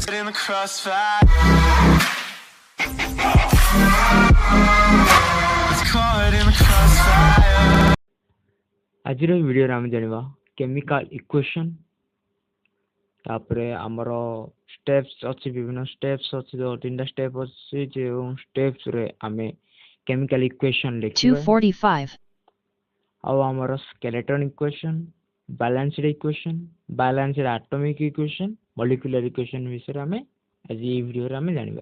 in the crossfire. It's caught in the crossfire. आज video आम जाना केमिकल इक्वेशन तापरे आमर स्टेप्स अच्छी विभिन्न स्टेप्स अच्छी जो 3टा स्टेप अच्छी जो स्टेप्स रे आमे केमिकल इक्वेशन लिखिबा 245 आउ आमर skeleton equation balanced equation balanced atomic equation molecular equation विषय आमे आज ये वीडियो रे आमे जानिबा।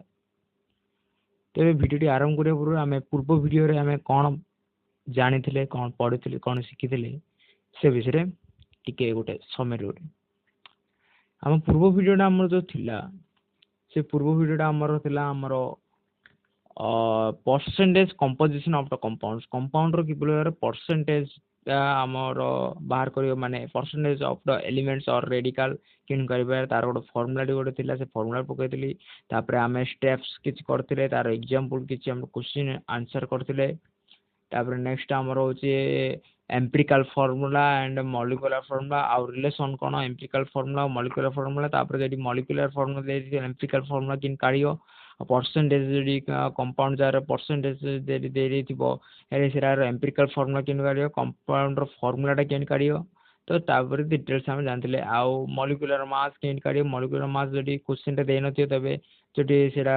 तो वीडियो आरंभ करिया पूर्व आमे पूर्व वीडियो रे आमे कोन जानिथिले कोन पढिथिले कोन शिखिथिले से विषय टिके गोटे समरी गोटे आम पूर्व वीडियोटा आमर जो थिला से पूर्व वीडियोटा आमर थिला आमर percentage composition of the compounds compound रो किबले परसेंटेज आमर बाहर करियो माने परसेंटेज ऑफ द एलिमेंट्स और रेडिकल किन करबा तार गोटे फार्मूला गोटे थिला से फार्मूला पकैतली तापर आमे स्टेप्स किछ करथिले तार एग्जांपल किछ हम क्वेश्चन आंसर करथिले तापर नेक्स्ट आमर होचे empirical formula and molecular formula और रिलेशन कोन एम्पिरिकल फार्मूला मॉलिक्यूलर फार्मूला तापर जेडी मॉलिक्यूलर फार्मूला दे एम्पिरिकल फार्मूला किन काढियो परसेंटेज जेडी कंपाउंड जार परसेंटेज जेडी दे थिबो एरे सेरार एम्पिरिकल फार्मूला किन काढियो कंपाउंड रो फार्मूलाटा किन काढियो तो तापर डिटेल्स हम जानथिले आ मॉलिक्यूलर मास किन काढियो मॉलिक्यूलर मास जेडी क्वेश्चन टा देनो थियो तबे जेडी सेरा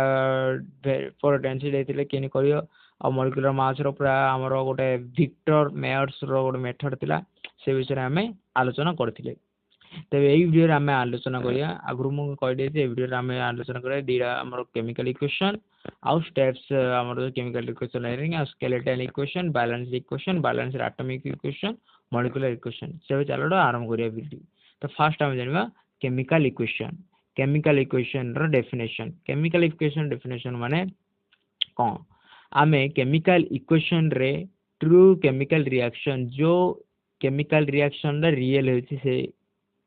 फॉर डेंसिटी देथिले किन करियो और मॉलिक्यूलर मास रो पूरा हमर गोटे विक्टर मेयर्स रो गोटे मेथड थिला से विषय हमें आलोचना करथिले। तबे एई वीडियो रे हमें आलोचना करिया आगरु मु कहि दे जे वीडियो रे हमें आलोचना करे दीडा हमर केमिकल इक्वेशन आउ स्टेप्स हमर केमिकल इक्वेशन लाइनिंग आ skeletal equation balanced atomic equation molecular equation से चलो आरंभ करिया वीडियो। तो फर्स्ट हम जानबा केमिकल इक्वेशन रो डेफिनेशन माने कोन आमे केमिकल इक्वेशन रे ट्रू केमिकल रिएक्शन जो केमिकल रिएक्शन दा रियल होची से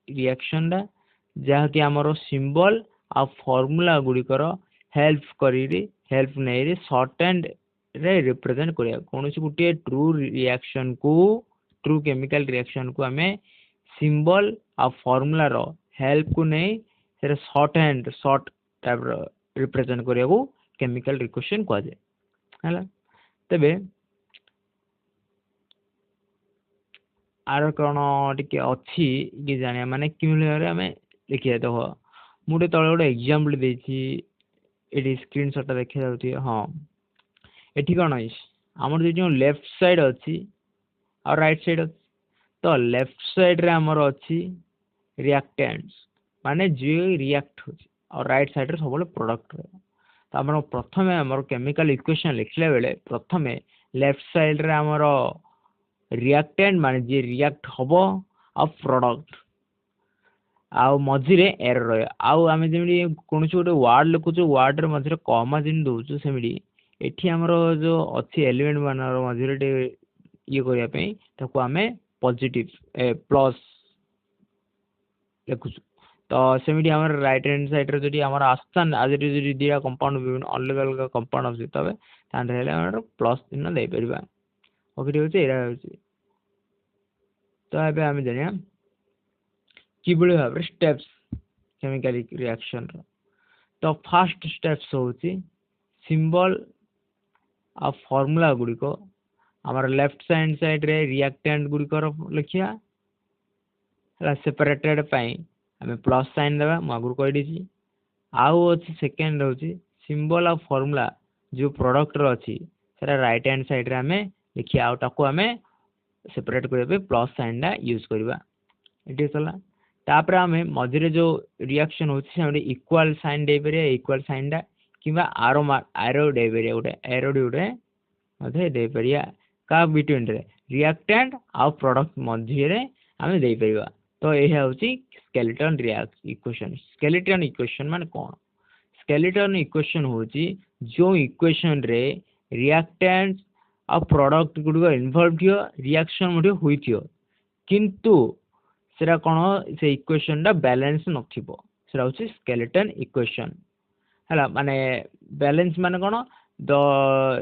रिएक्शन दा जहा कि हमरो सिंबल आ फार्मूला गुडी करो हेल्प नै रे शॉर्ट एंड रे रिप्रेजेंट करिया कोनोसी गुटे ट्रू केमिकल रिएक्शन को हमें सिंबल आ फार्मूला रो हेल्प को नै से शॉर्ट टाइप रो रिप्रेजेंट करिया को केमिकल इक्वेशन को जाय हला। तबे आर कोन टिके अछि कि जानिया माने क्यूमुलेटर हमें लिखिया देखो मुटे तळे गोटे एग्जांपल देछि एडी स्क्रीनशॉट देखि जाउथि हां एठी कोन अछि हमर जो लेफ्ट साइड अछि और राइट साइड अछि तो लेफ्ट साइड रे हमर अछि रिएक्टेंट्स माने जे रिएक्ट होछि और राइट साइड रे सबले प्रोडक्ट रे तो हमर प्रथमे हमर केमिकल इक्वेशन लिखले बेले प्रथमे लेफ्ट साइड रे हमर रिएक्टेंट माने जे रिएक्ट होबो और प्रोडक्ट आ मझी रे एरर रहे आ आमे जेमि कोनोसी गोटे वर्ड लिखुछु वर्ड रे मझी रे कॉमा जिन दोछु सेमिडी एठी हमर जो अछि एलिमेंट मानर मझी रे ये करिया पे ताको आमे पॉजिटिव प्लस लिखुछु तो सेमिडी हमर राइट हैंड साइड रे जदी हमर आस्थान आज जदी दिया कंपाउंड विभिन्न अलग अलग कंपाउंड अछि तबे तान रहले हमर प्लस चिन्ह दे परिबा ओके होचे एरा होचे। तो एबे हम जानिया कि बोले भाबरे स्टेप्स केमिकल रिएक्शन रो तो फर्स्ट स्टेप्स होची सिंबल आ फार्मूला गुडी को हमर लेफ्ट हैंड साइड रे रिएक्टेंट गुडी को लिखिया सेपरेटेड पाई हमें प्लस साइन देबा मागुर कहि दिछि आउ अछि सेकंड होछि सिंबल ऑफ फार्मूला जो प्रोडक्ट रो अछि सेरा राइट हैंड साइड रे हमें लिखिया आउ ताको हमें सेपरेट करबे प्लस साइन दा यूज करबा एठी चला तापर हमें मझी रे जो रिएक्शन होछि हम इक्वल साइन दे परिया इक्वल साइन दा किबा एरो दे परिया उडे एरो उडे मधे दे परिया का बिटवीन रे रिएक्टेंट आ प्रोडक्ट मझी रे हमें दे परिबा। तो यह होछि स्केलेटन इक्वेशन माने कोन स्केलेटन इक्वेशन होछि जो इक्वेशन रे रिएक्टेंट्स आ प्रोडक्ट गुडो इन्वॉल्व थियो रिएक्शन मधे होई थियो किंतु सेरा कोन से इक्वेशन दा बैलेंस नथिबो सेरा होछि स्केलेटन इक्वेशन हला माने बैलेंस माने कोन द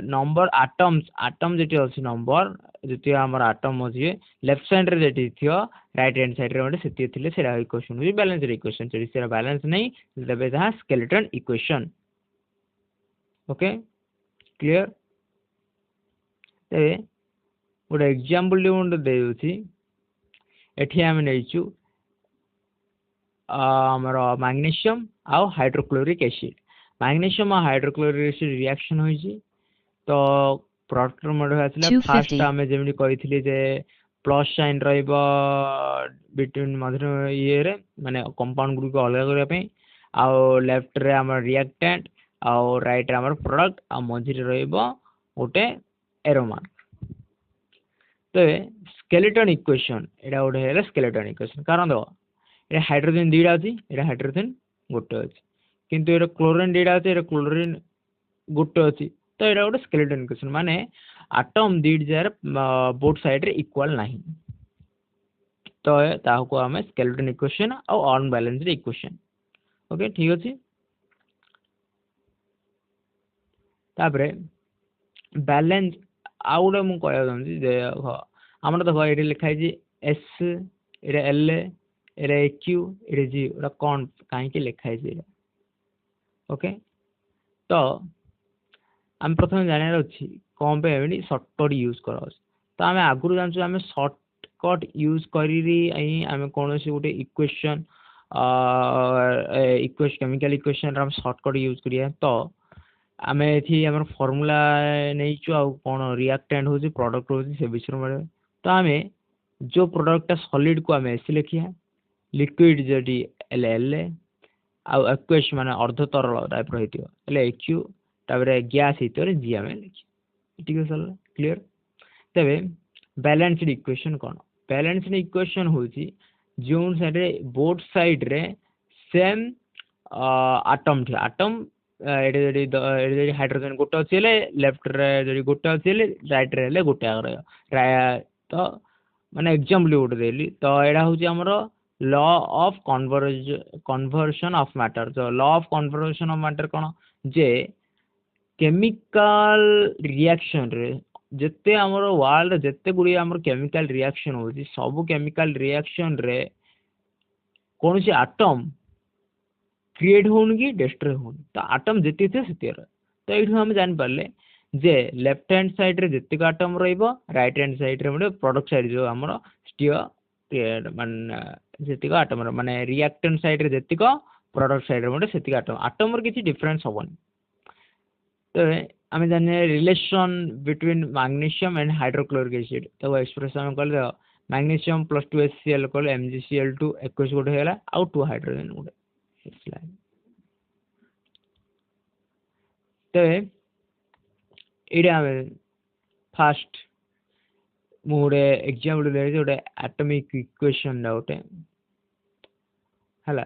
नंबर आटम जेटी अछि नंबर जेती हमर आटम अछि लेफ्ट साइड रे जेटी थियो राइट हैंड साइड रे मते सेती थिले सेरा इक्वेशन होई बैलेंस इक्वेशन जेटी सेरा बैलेंस नहीं तबे जहा skeleton equation okay clear A गोटे एग्जांपल दे देउछि एठी हम नेइछु हमर मैग्नीशियम आउ हाइड्रोक्लोरिक एसिड मैग्नीशियम और हाइड्रोक्लोरिक एसिड रिएक्शन होइछि तो प्रोडक्ट मॉडल आसला फास्ट 250. हमें जेमि कहिथिले जे प्लस साइन रहइबो बिटवीन मधुर ये रे माने कंपाउंड ग्रुप को अलग करिया पे आउ लेफ्ट रे हमर रिएक्टेंट आउ राइट रे हमर प्रोडक्ट आ मझि रे रहइबो ओटे एरो मार्क तो स्केलेटन इक्वेशन एटा ओटे हेला स्केलेटन इक्वेशन कारण दो ए हाइड्रोजन दीडा अछि एटा हाइड्रोजन गोटे अछि किंतु एटा क्लोरीन दीडा अछि एटा क्लोरीन गोटे अछि तो एटा गोटे स्केलेटन इक्वेशन माने एटम दीड जार बोथ साइड रे इक्वल नाही तो ताहु को हमें स्केलेटन इक्वेशन और अनबैलेंस्ड इक्वेशन ओके ठीक अछि तापरे बैलेंस आउडे मु कहया जानछि जे हमर देखो एठी लिखाइ जे एस एटा एल एटा क्यू एटा जी ओटा कोन काहे के लिखाइ जे ओके तो हम प्रथम जानियार अछि कोन पे एबडी शॉर्टकट यूज करस तो हमें आगुरु जानछु हमें शॉर्टकट यूज करिरी आई हमें कोनोसी गोटे इक्वेशन इक्वेशन केमिकल इक्वेशन हम शॉर्टकट यूज करिया तो आमे एथि हमर फार्मूला नेइछु आ कोन रिएक्टेंट होछि प्रोडक्ट होछि से विषय में तो हमें जो प्रोडक्ट सॉलिड को हमें एस लिखिया लिक्विड जडी एल एल आ एक्वेस माने अर्ध तरल टाइप रहितियो एल क्यू ताबरे गैस हितरे जी हमें लिखि ठीक है सर क्लियर तबे बैलेंस्ड इक्वेशन कोन बैलेंस्ड इक्वेशन होछि जोन साइड रे बोथ साइड रे सेम एटम थी एटम एडे जडी हाइड्रोजन गोटे अछि ले लेफ्ट रे जडी गोटे अछि ले राइट रे ले गोटे आगर तो माने एग्जांपल गोटे देली तो एडा होछि हमरो law of conversion of matter तो law of conversion of matter कोन जे केमिकल रिएक्शन रे जत्ते हमरो वर्ल्ड जत्ते गुडी हमरो केमिकल रिएक्शन होछि सब केमिकल रिएक्शन रे कोनसी एटम क्रिएट होन की डिस्ट्रॉय होन तो एटम जति थे सेते तो एठु हम जान पाले जे लेफ्ट हैंड साइड रे जति का एटम रहइबो राइट हैंड साइड रे मने प्रोडक्ट साइड जो हमरो स्टियर माने जति का एटम माने रिएक्टेंट साइड रे जति का प्रोडक्ट साइड रे मने सेति का एटम रे किछि डिफरेंस होबन तो हमें जाने relation between magnesium and hydrochloric acid तो एक्सप्रेशन हम कहले मैग्नीशियम प्लस 2 HCl कहले MgCl2 21 गोटे हैला आ 2 हाइड्रोजन गोटे तो ये फास्ट मुझे एग्जांपल दे गोटे एटॉमिक इक्वेशन गोटे है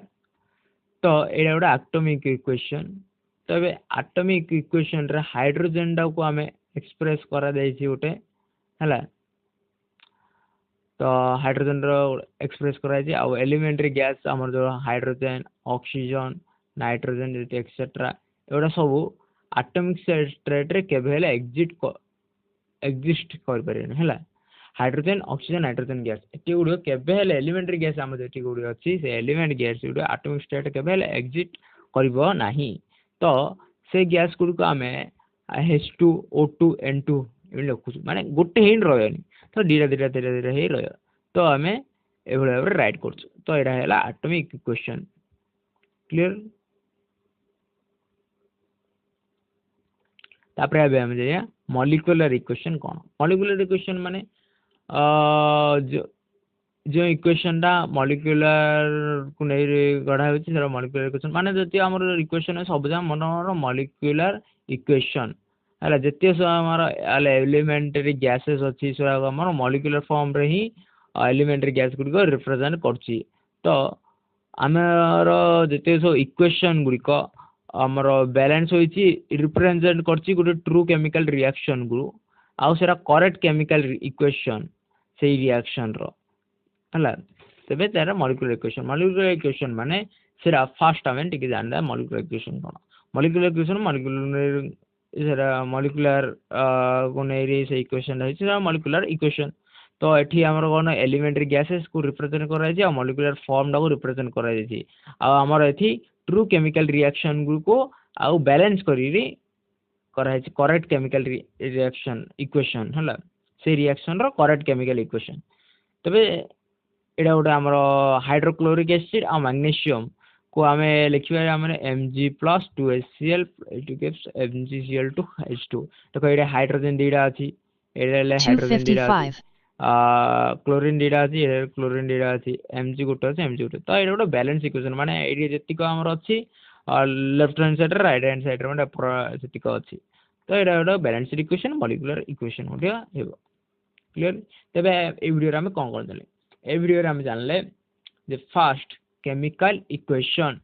तो ये गोटे एटॉमिक इक्वेशन तो ये एटॉमिक इक्वेशन रे हाइड्रोजन टा को हमें एक्सप्रेस करा जायछि गोटे है तो हाइड्रोजन रो एक्सप्रेस करा जाय आ एलिमेंटरी गैस हमर जो हाइड्रोजन ऑक्सीजन नाइट्रोजन एक्सेट्रा एटा सब एटॉमिक स्टेट रे केबेले एग्जिस्ट कर परन हैला हाइड्रोजन ऑक्सीजन नाइट्रोजन गैस एटी गुडो केबेले एलिमेंटरी गैस हम जेटी गुडो अछि से एलिमेंट गैस गुडो एटॉमिक स्टेट केबेले एग्जिस्ट करबो नाही तो से गैस गुडो को हमें H2 O2 N2 इन लिखु माने गोटे हिन रहयनी तो धीरे धीरे हे रह तो हमें एभले भाबरे राइट करछु तो एटा हैला एटॉमिक इक्वेशन क्लियर तापरे अब हम जाया मॉलिक्यूलर इक्वेशन कोन मॉलिक्यूलर इक्वेशन माने जो इक्वेशन दा मॉलिक्यूलर को नै गढ़ा होछि सेरा मॉलिक्यूलर इक्वेशन माने जति हमर इक्वेशन है सब जा मनर मॉलिक्यूलर इक्वेशन हला जति सब हमर एलिमेंटरी गैसेस अछि सेरा हमर मॉलिक्यूलर फॉर्म रे ही एलिमेंटरी गैस गुडी को रिप्रेजेंट करछि तो हमर जति सब इक्वेशन गुडी को हमर बैलेंस होइछि रिप्रेजेंट करछि गुडी ट्रू केमिकल रिएक्शन गुरु आ सेरा करेक्ट केमिकल इक्वेशन से रिएक्शन रो हला तबे तारा मॉलिक्यूलर इक्वेशन माने सेरा फास्ट हमें टिके जानदा मॉलिक्यूलर इक्वेशन कोन मॉलिक्यूलर इक्वेशन मॉलिक्यूलर मॉलिक्यूलर को नहीं से इक्वेशन रही मॉलिक्यूलर इक्वेशन तो एठी हमर कोन एलिमेंटरी गैसेस को रिप्रेजेंट करा जाय मॉलिक्यूलर फॉर्म को रिप्रेजेंट करा जाय आ हमर एठी ट्रू केमिकल रिएक्शन को आ बैलेंस करी करा है करेक्ट केमिकल रिएक्शन इक्वेशन हला से रिएक्शन रो करेक्ट केमिकल इक्वेशन तबे एडा गोटे हमर हाइड्रोक्लोरिक एसिड आ मैग्नीशियम को आम लिखा आम Mg+2HCl MgCl2H2 देखो ये हाइड्रोजन दीटा अच्छी हाइड्रोजन दीटा अच्छी क्लोरीन दीटा अच्छी क्लोरीन दीटा अच्छी Mg गोटे अच्छे Mg गोटे तो ये गोटे बैलेंस इक्वेशन माने ये जीक आमर अच्छी left hand side right hand side जीक अच्छी तो ये गोटे बैलेंस इक्वेशन मॉलिक्यूलर इक्वेशन गोटे क्लियर तेरे ये वीडियो आम कौन करदे ए वीडियो आम जानले जे फर्स्ट केमिकल इक्वेशन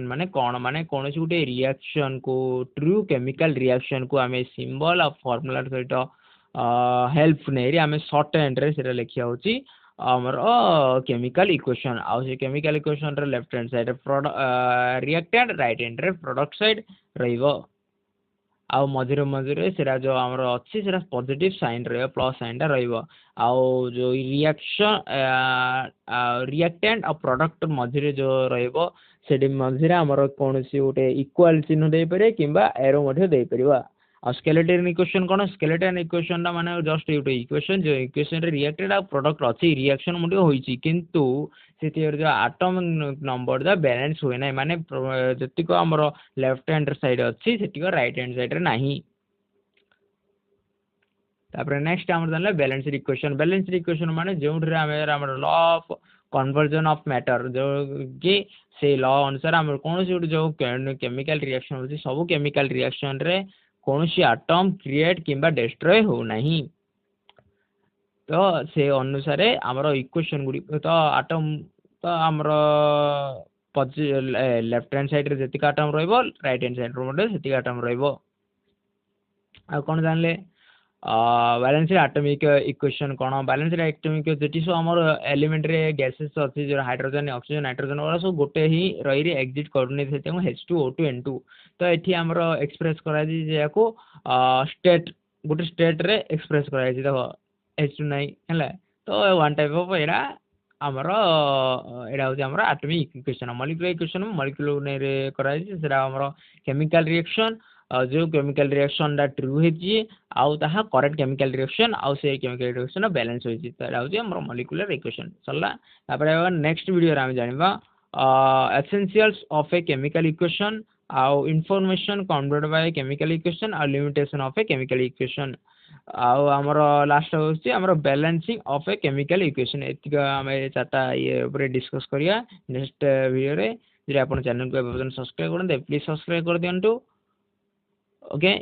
माने कौन माने कौन सी गोटे रिएक्शन को ट्रू केमिकल रिएक्शन को आम सिंबल और फॉर्मूला सहित हेल्प नहीं आम शॉर्ट हैंड रे से लिखा होची हमर केमिकल इक्वेशन आउ से केमिकल इक्वेशन रे left hand side reactant right hand रे प्रोडक्ट साइड रहिबो आउ मझिरे मझिरे सेरा जो हमर अच्छी सेरा पॉजिटिव साइन रहिबो प्लस साइन टा रहिबो आउ जो रिएक्शन रिएक्टेंट और प्रोडक्ट मझिरे जो रहिबो सेडी मझिरे हमर कोनसी गोटे इक्वल चिन्ह दे पारे किबा एरो मध्ये दे परिबा आ स्केलेटन इक्वेशन कोन स्केलेटन इक्वेशन टा माने जस्ट गोटे इक्वेशन जो इक्वेशन रे रिएक्टेड आ प्रोडक्ट अछि रिएक्शन मध्ये होईची किंतु सेतिर जो एटॉमिक नंबर दा बैलेंस होय नै माने जतिको हमर लेफ्ट हैंड साइड अछि सेतिको राइट हैंड साइड रे नाही तापर नेक्स्ट हमर जानले बैलेंस्ड इक्वेशन माने जोंठरे हमर law of conversion of matter जो कि से लॉ अनुसार हमर कोनोसी जो केमिकल रिएक्शन होछि सब केमिकल रिएक्शन रे कोनोसी एटॉम क्रिएट किबा डिस्ट्रॉय हो नाही तो से अनुसार हमर इक्वेशन गुडी तो एटॉम तो हमर लेफ्ट हैंड साइड रे जतिका एटॉम रहइबो राइट हैंड साइड रे जतिका एटॉम रहइबो आ कोन जानले बैलेंस्ड एटॉमिक इक्वेशन कोन बैलेंस्ड एटॉमिक जेटी सो हमर एलिमेंट रे गैसेस अछि जो हाइड्रोजन ऑक्सीजन नाइट्रोजन वाला सब गोटे ही रही रे एग्जिट करने थे H2O2N2 तो एठी हमर एक्सप्रेस करा जी जे को स्टेट गोटे स्टेट रे एक्सप्रेस करा जी देखो H2 नै हला तो वन टाइप ऑफ एरा हमर एडा होची हमर atomic equation molecular equation molecular नै रे करा जी सेरा हमर केमिकल रिएक्शन जो केमिकल रिएक्शन दा ट्रू हेची आउ ताहा करेक्ट केमिकल रिएक्शन आउ से केमिकल रिएक्शन बैलेंस होची तो एडा होची हमर मॉलिक्यूलर इक्वेशन सरला तापर नेक्स्ट वीडियो रे हम जानिबा essentials of a chemical equation आउ information converted by chemical equation और limitation of a chemical equation आउ हमर लास्ट होची हमर balancing of a chemical equation एतिका हम चारटा ये ऊपर डिस्कस करिया नेक्स्ट वीडियो रे जे आपण चैनल को सब्सक्राइब करन दे प्लीज सब्सक्राइब कर दियंतु ओके